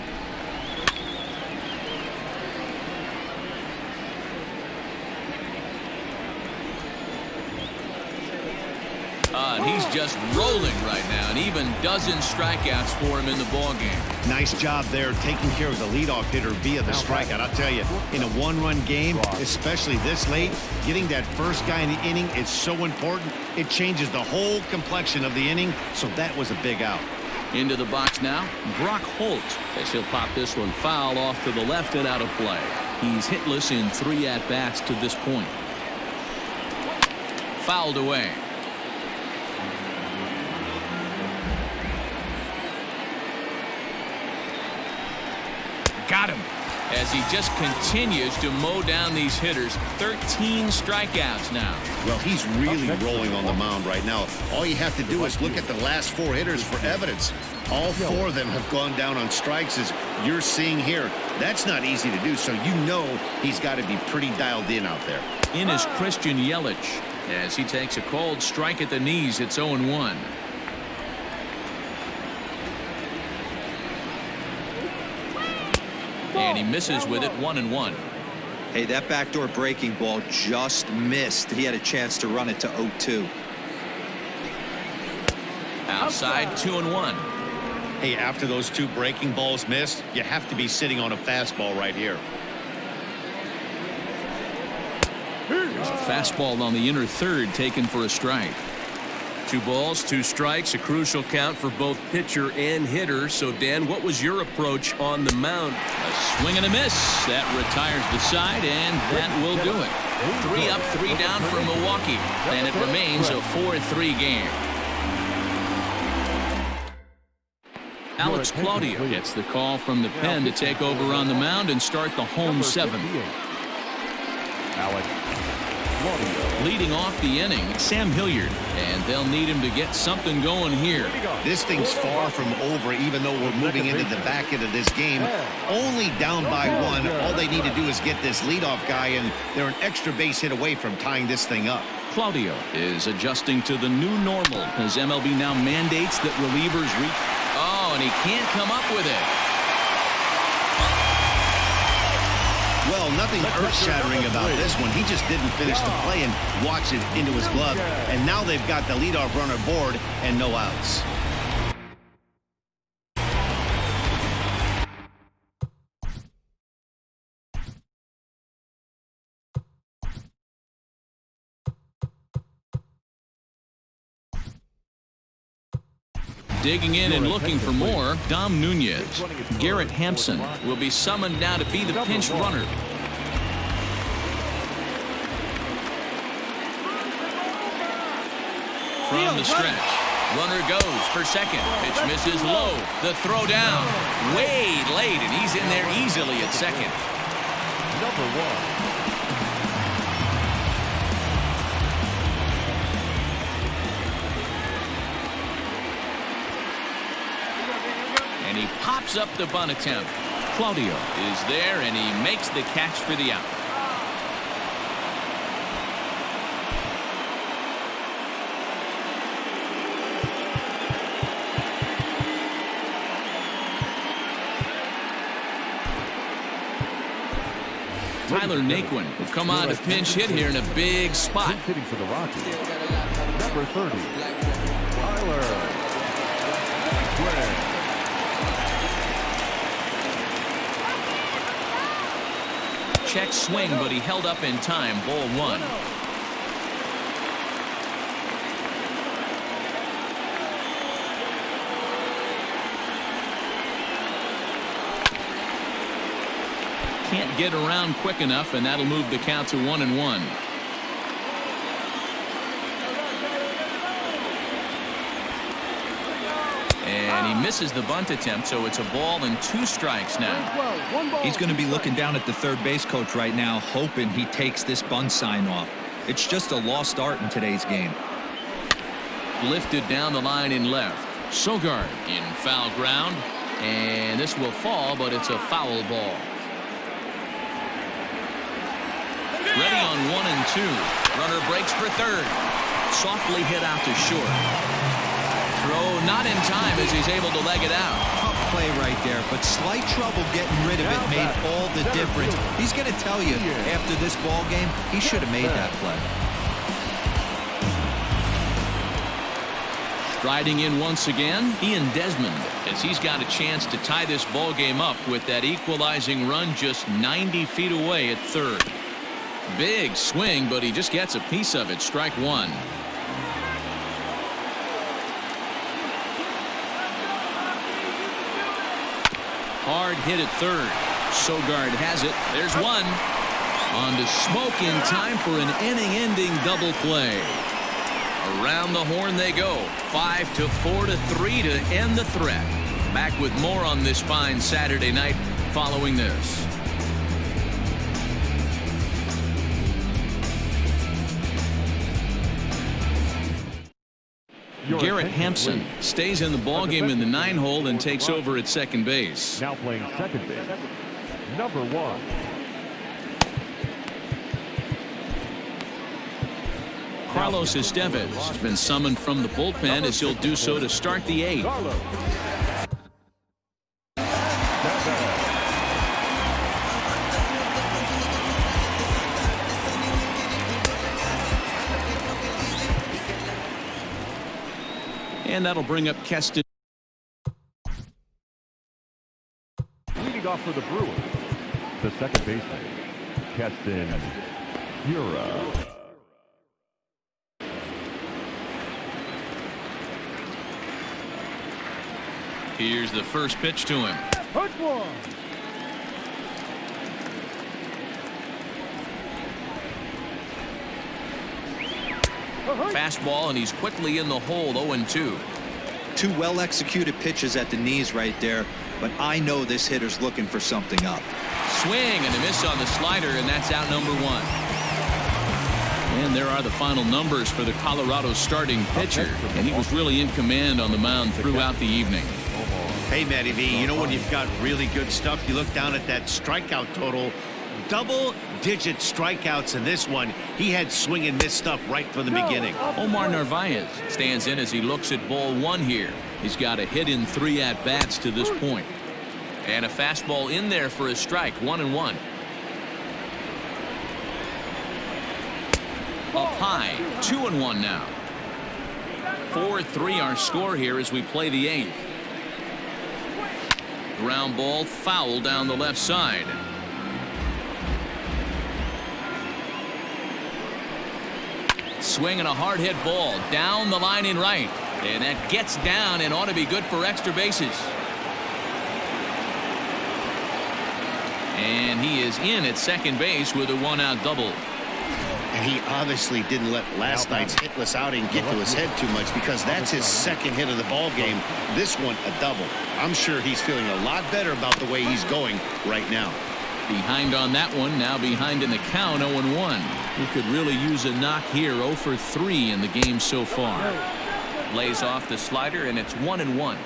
He's just rolling right now, and even dozen strikeouts for him in the ballgame. Nice job there taking care of the leadoff hitter via the strikeout. I'll tell you, in a 1-run game, especially this late, getting that first guy in the inning is so important. It changes the whole complexion of the inning, so that was a big out. Into the box now, Brock Holt, as he'll pop this one foul off to the left and out of play. He's hitless in 3 at-bats to this point. Fouled away. Got him. as he just continues to mow down these hitters. 13 strikeouts now. Well, he's really rolling on the mound right now. All you have to do is look at the last 4 hitters for evidence. All 4 of them have gone down on strikes, as you're seeing here. That's not easy to do, so you know he's got to be pretty dialed in out there. In is Christian Yelich as he takes a cold strike at the knees. It's 0-1. And he misses with it. 1-1. Hey, that backdoor breaking ball just missed. He had a chance to run it to 0-2. Outside, 2-1. Hey, after those 2 breaking balls missed, you have to be sitting on a fastball right here. There's a fastball on the inner third taken for a strike. 2 balls, 2 strikes, a crucial count for both pitcher and hitter. So, Dan, what was your approach on the mound? A swing and a miss. That retires the side, and that will do it. 3 up, 3 down for Milwaukee, and it remains a 4-3 game. Alex Claudio gets the call from the pen to take over on the mound and start the home 7th. Alex Claudio. Leading off the inning, Sam Hilliard, and they'll need him to get something going here. This thing's far from over, even though we're moving into the back end of this game. Only down by 1. All they need to do is get this leadoff guy, and they're an extra base hit away from tying this thing up. Claudio is adjusting to the new normal as MLB now mandates that relievers reach. Oh, and he can't come up with it. Well, nothing earth-shattering about this one. He just didn't finish the play and watch it into his glove. And now they've got the leadoff runner board and no outs. Digging in and looking for more, Dom Nunez. Garrett Hampson will be summoned now to be the pinch runner. From the stretch, runner goes for second. Pitch misses low. The throw down way late, and he's in there easily at second. Number 1. And he pops up the bunt attempt. Claudio is there, and he makes the catch for the out. Tyler Naquin will come on to pinch hit here in a big spot. He's hitting for the Rockies. Number 30. Tyler Naquin. Check swing, but he held up in time. Ball 1. Can't get around quick enough, and that'll move the count to 1-1. And he misses the bunt attempt, so it's a ball and 2 strikes now. He's going to be looking down at the third base coach right now, hoping he takes this bunt sign off. It's just a lost art in today's game. Lifted down the line in left. Sogard in foul ground, and this will fall, but it's a foul ball. Ready on 1 and 2. Runner breaks for third. Softly hit out to short. Throw not in time as he's able to leg it out. Tough play right there, but slight trouble getting rid of it made all the difference. He's going to tell you after this ball game, he should have made that play. Striding in once again, Ian Desmond, as he's got a chance to tie this ball game up with that equalizing run just 90 feet away at third. Big swing, but he just gets a piece of it. Strike 1. Hard hit at third. Sogard has it. There's 1. On to Smoke in time for an inning-ending double play. Around the horn they go. 5-4 to 3 to end the threat. Back with more on this fine Saturday night following this. Garrett Hampson stays in the ballgame in the 9-hole and takes over at second base. Now playing second base, number 1. Carlos Estevez has been summoned from the bullpen as he'll do so to start the 8th. And that'll bring up Keston. Leading off for the Brewers, the second baseman, Keston Hiura. Here's the first pitch to him. Fastball, and he's quickly in the hole. 0-2. 2 well-executed pitches at the knees right there, but I know this hitter's looking for something up. Swing and a miss on the slider, and that's out number 1. And there are the final numbers for the Colorado starting pitcher, and he was really in command on the mound throughout the evening. Hey, Matty V, you know when you've got really good stuff, you look down at that strikeout total. Double-digit strikeouts in this one. He had swing and miss stuff right from the beginning. Omar Narvaez stands in as he looks at ball 1 here. He's got a hit in 3 at-bats to this point. And a fastball in there for a strike. 1-1. Up high. 2-1 now. 4-3 our score here as we play the 8th. Ground ball foul down the left side. Swing and a hard hit ball down the line in right, and that gets down and ought to be good for extra bases. And he is in at second base with a 1-out double. And he obviously didn't let last night's hitless outing get to his head too much, because that's his second hit of the ball game. This one a double. I'm sure he's feeling a lot better about the way he's going right now. Behind on that one, now behind in the count. 0-1. He could really use a knock here. 0 for 3 in the game so far. Lays off the slider, and it's 1-1.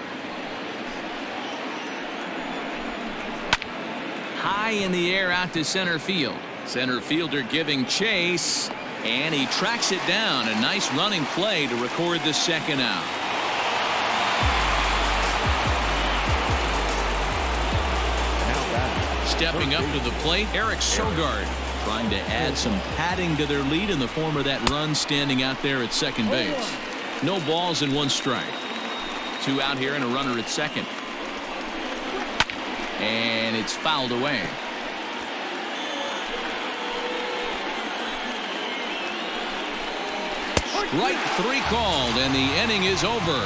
High in the air out to center field. Center fielder giving chase, and he tracks it down. A nice running play to record the second out. Stepping up to the plate, Eric Sogard, trying to add some padding to their lead in the form of that run standing out there at second base. No balls and 1 strike. 2 out here and a runner at second. And it's fouled away. Strike 3 called, and the inning is over.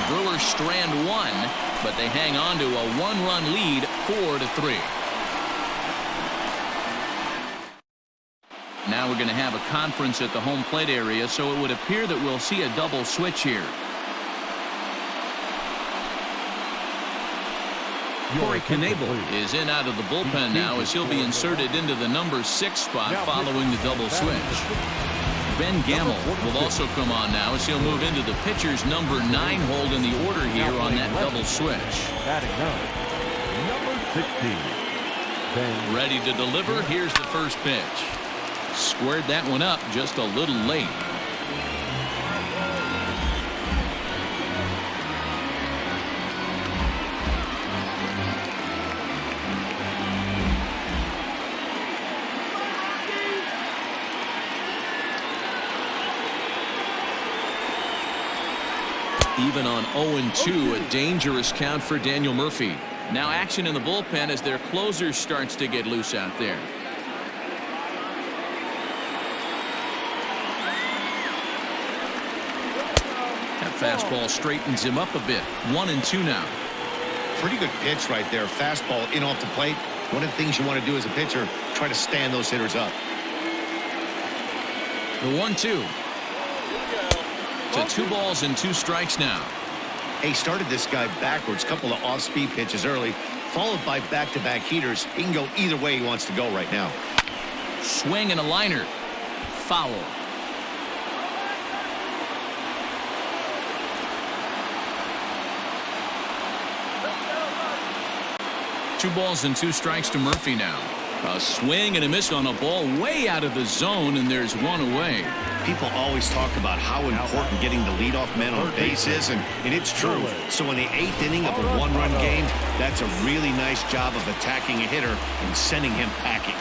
Brewers strand 1, but they hang on to a 1-run lead, 4-3. Now we're going to have a conference at the home plate area, so it would appear that we'll see a double switch here. Corey Knebel is in out of the bullpen now as he'll be inserted into the number 6 spot following the double switch. Ben Gamble will also come on now as he'll move into the pitcher's number 9 hold in the order here on that double switch. Number 16. Ready to deliver. Here's the first pitch. Squared that one up just a little late. Even on 0-2, a dangerous count for Daniel Murphy. Now action in the bullpen as their closer starts to get loose out there. That fastball straightens him up a bit. 1-2 now. Pretty good pitch right there. Fastball in off the plate. One of the things you want to do as a pitcher, try to stand those hitters up. The 1-2. To 2 balls and 2 strikes now. He started this guy backwards. Couple of off-speed pitches early, followed by back-to-back heaters. He can go either way he wants to go right now. Swing and a liner. Foul. 2 balls and 2 strikes to Murphy now. A swing and a miss on a ball way out of the zone, and there's 1 away. People always talk about how important getting the leadoff man on base is, and it's true. So in the 8th inning of a 1-run game, that's a really nice job of attacking a hitter and sending him packing.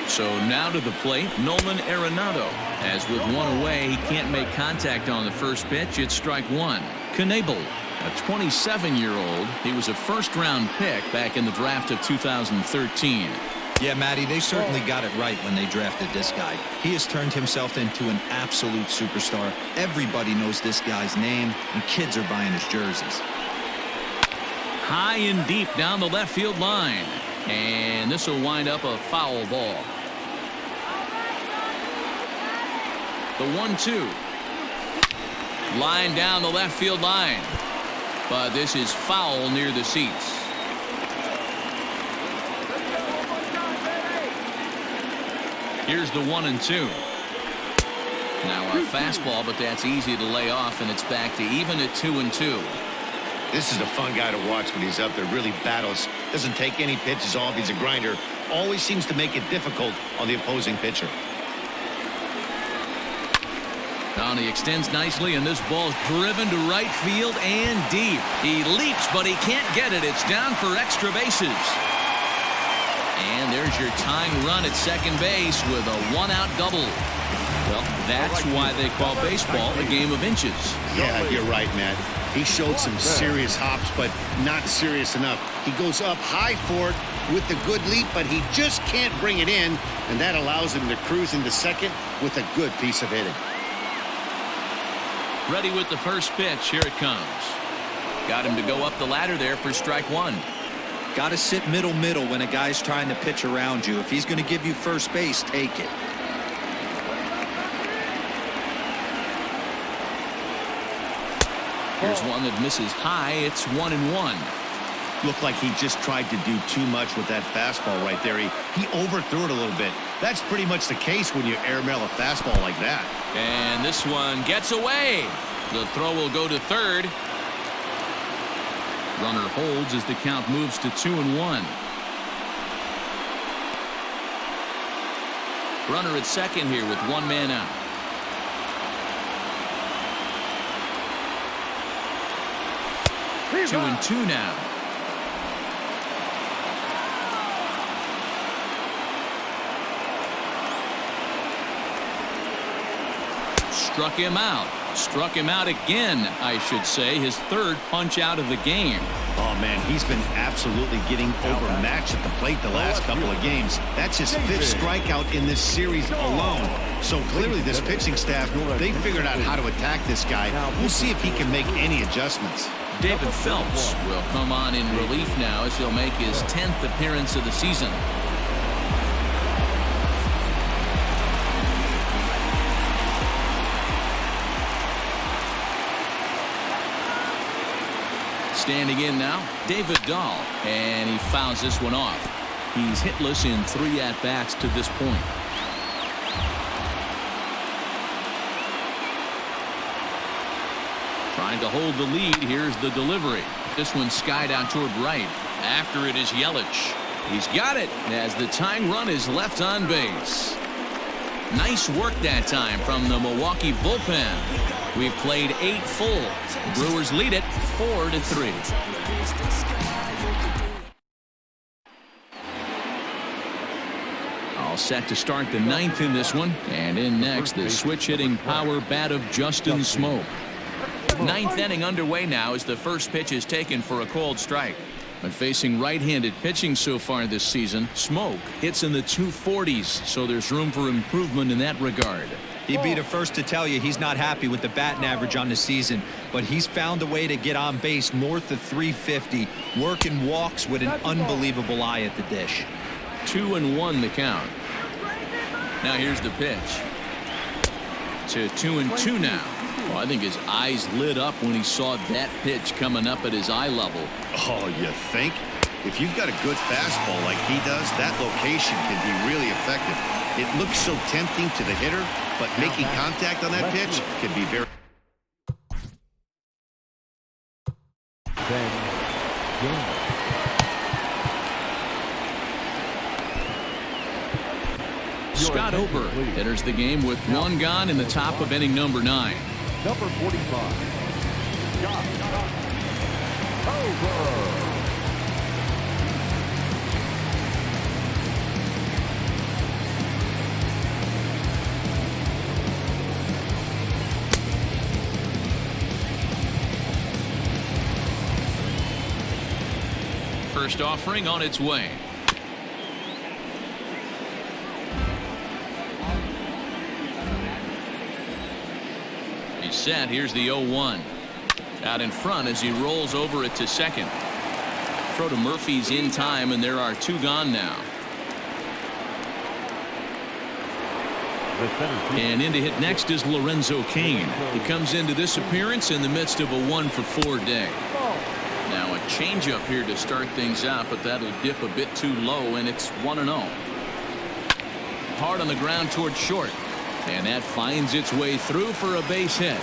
So now to the plate, Nolan Aronado. As with 1 away, he can't make contact on the first pitch. It's strike 1. Knebel, a 27-year-old. He was a first-round pick back in the draft of 2013. Yeah, Matty, they certainly got it right when they drafted this guy. He has turned himself into an absolute superstar. Everybody knows this guy's name, and kids are buying his jerseys. High and deep down the left field line. And this will wind up a foul ball. The 1-2. Line down the left field line. But this is foul near the seats. Here's the 1-2. Now a fastball, but that's easy to lay off, and it's back to even at 2-2. This is a fun guy to watch when he's up there. Really battles. Doesn't take any pitches off. He's a grinder. Always seems to make it difficult on the opposing pitcher. Now he extends nicely, and this ball's driven to right field and deep. He leaps, but he can't get it. It's down for extra bases. And there's your tying run at second base with a 1-out double. Well, that's why they call baseball a game of inches. Yeah, you're right, Matt. He showed some serious hops, but not serious enough. He goes up high for it with the good leap, but he just can't bring it in, and that allows him to cruise into second with a good piece of hitting. Ready with the first pitch. Here it comes. Got him to go up the ladder there for strike 1. Got to sit middle when a guy's trying to pitch around you. If he's going to give you first base, take it. Here's one that misses high. It's 1-1. Looked like he just tried to do too much with that fastball right there. He overthrew it a little bit. That's pretty much the case when you airmail a fastball like that. And this one gets away. The throw will go to third. Runner holds as the count moves to 2-1. Runner at second here with 1 man out. Two and 2 now. Struck him out. Struck him out again, I should say. His 3rd punch out of the game. Oh, man, he's been absolutely getting overmatched at the plate the last couple of games. That's his 5th strikeout in this series alone. So clearly this pitching staff, they figured out how to attack this guy. We'll see if he can make any adjustments. David Phelps will come on in relief now as he'll make his 10th appearance of the season. Standing in now, David Dahl, and he fouls this one off. He's hitless in 3 at-bats to this point. Trying to hold the lead. Here's the delivery. This one skied out toward right. After it is Yelich. He's got it as the tying run is left on base. Nice work that time from the Milwaukee bullpen. We've played 8 full. Brewers lead it 4-3. All set to start the 9th in this one. And in next, the switch-hitting power bat of Justin Smoak. 9th inning underway now as the first pitch is taken for a called strike. But facing right-handed pitching so far this season, Smoak hits in the 240s, so there's room for improvement in that regard. He'd be the first to tell you he's not happy with the batting average on the season, but he's found a way to get on base north of 350, working walks with an unbelievable eye at the dish. 2-1 the count. Now here's the pitch. To 2-2 now. Well, I think his eyes lit up when he saw that pitch coming up at his eye level. Oh, you think? If you've got a good fastball like he does, that location can be really effective. It looks so tempting to the hitter, but making contact on that pitch can be very... Scott Ober enters the game with one gone in the top of inning number 9. Number 45. Scott Ober. First offering on its way. He's set. Here's the 0-1. Out in front as he rolls over it to second. Throw to Murphy's in time, and there are 2 gone now. And in to hit next is Lorenzo Kane. He comes into this appearance in the midst of a 1-for-4 day. Now a changeup here to start things out, but that'll dip a bit too low, and it's 1-0. Hard on the ground toward short, and that finds its way through for a base hit.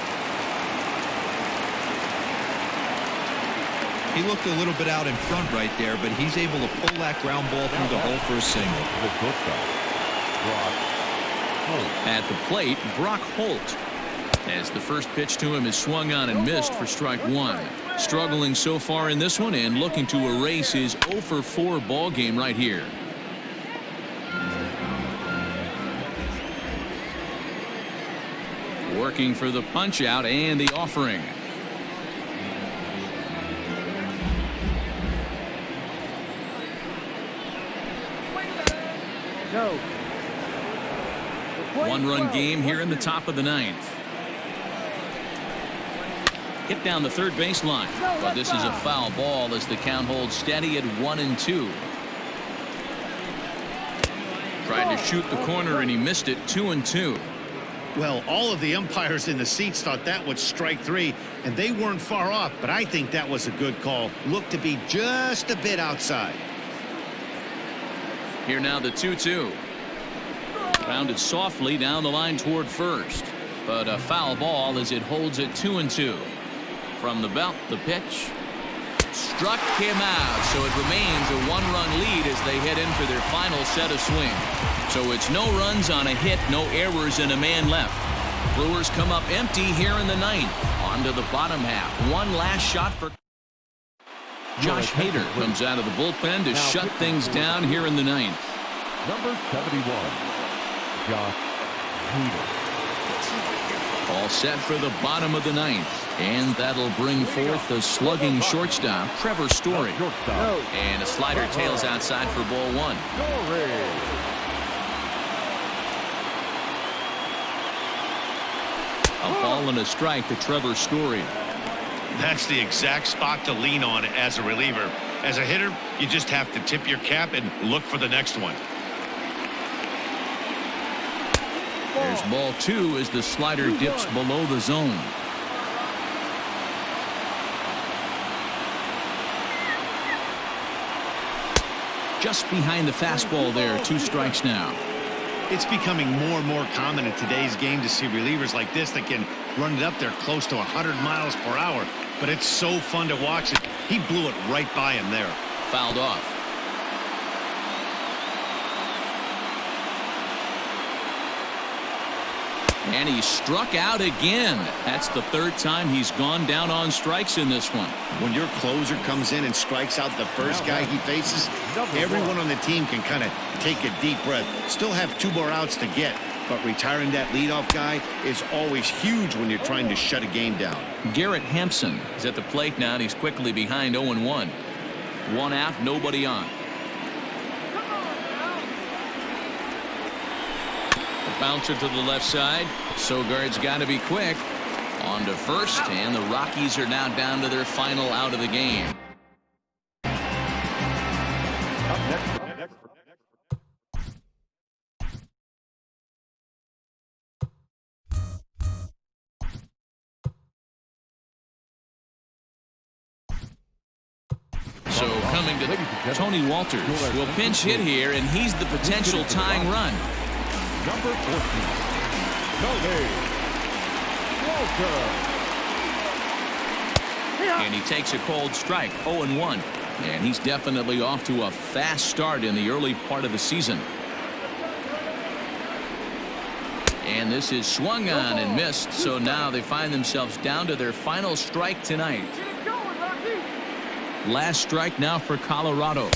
He looked a little bit out in front right there, but he's able to pull that ground ball through the hole for a single. At the plate, Brock Holt, as the first pitch to him is swung on and missed for strike 1. Struggling so far in this one and looking to erase his 0-for-4 ball game right here. Working for the punch out and the offering. No. 1-run game here in the top of the 9th. Hit down the third baseline, but this is a foul ball as the count holds steady at 1-2. Tried to shoot the corner and he missed it. 2-2. Well, all of the umpires in the seats thought that was strike 3, and they weren't far off, but I think that was a good call. Looked to be just a bit outside. Here now the 2-2. Rounded softly down the line toward first, but a foul ball as it holds it 2-2. From the belt, the pitch struck him out, so it remains a 1-run lead as they head in for their final set of swings. So it's no runs on a hit, no errors, and a man left. Brewers come up empty here in the 9th. On to the bottom half. One last shot for Josh Hader comes out of the bullpen to shut things down here in the 9th. Number 71, Josh Hader. All set for the bottom of the 9th. And that'll bring forth the slugging shortstop, Trevor Story. And a slider tails outside for ball 1. A ball and a strike to Trevor Story. That's the exact spot to lean on as a reliever. As a hitter, you just have to tip your cap and look for the next one. There's ball 2 as the slider dips below the zone. Just behind the fastball there. 2 strikes now. It's becoming more and more common in today's game to see relievers like this that can run it up there close to 100 miles per hour. But it's so fun to watch it. He blew it right by him there. Fouled off. And he struck out again. That's the 3rd time he's gone down on strikes in this one. When your closer comes in and strikes out the first guy he faces, everyone on the team can kind of take a deep breath. Still have 2 more outs to get, but retiring that leadoff guy is always huge when you're trying to shut a game down. Garrett Hampson is at the plate now, and he's quickly behind 0-1. 1 out, nobody on. Bouncer to the left side. Sogard's got to be quick. On to first, and the Rockies are now down to their final out of the game. So coming to Tony Walters will pinch hit here, and he's the potential tying run. Number 14, Nolan Aronado. And he takes a cold strike, 0-1. And he's definitely off to a fast start in the early part of the season. And this is swung on and missed, so now they find themselves down to their final strike tonight. Last strike now for Colorado.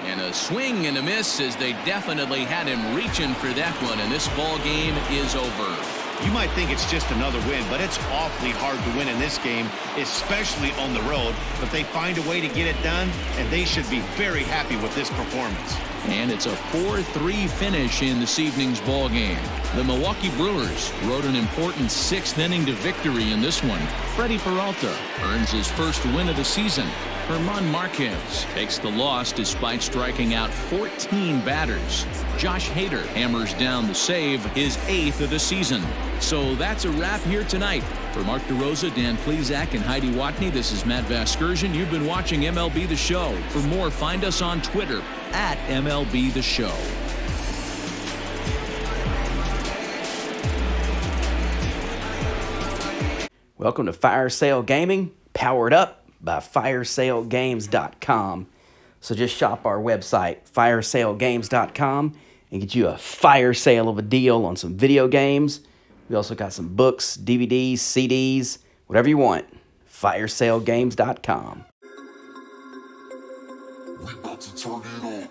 And a swing and a miss as they definitely had him reaching for that one, and this ball game is over. You might think it's just another win, but it's awfully hard to win in this game, especially on the road. But they find a way to get it done, and they should be very happy with this performance. And it's a 4-3 finish in this evening's ball game. The Milwaukee Brewers rode an important 6th inning to victory in this one. Freddie Peralta earns his first win of the season. German Marquez takes the loss despite striking out 14 batters. Josh Hader hammers down the save, his 8th of the season. So that's a wrap here tonight. For Mark DeRosa, Dan Plesac, and Heidi Watney, this is Matt Vasgersian. You've been watching MLB The Show. For more, find us on Twitter at MLB The Show. Welcome to Fire Sale Gaming, powered up by firesalegames.com. So just shop our website, firesalegames.com, and get you a fire sale of a deal on some video games. We also got some books, DVDs, CDs, whatever you want. firesalegames.com. We about to turn it on.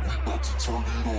We about to turn it on.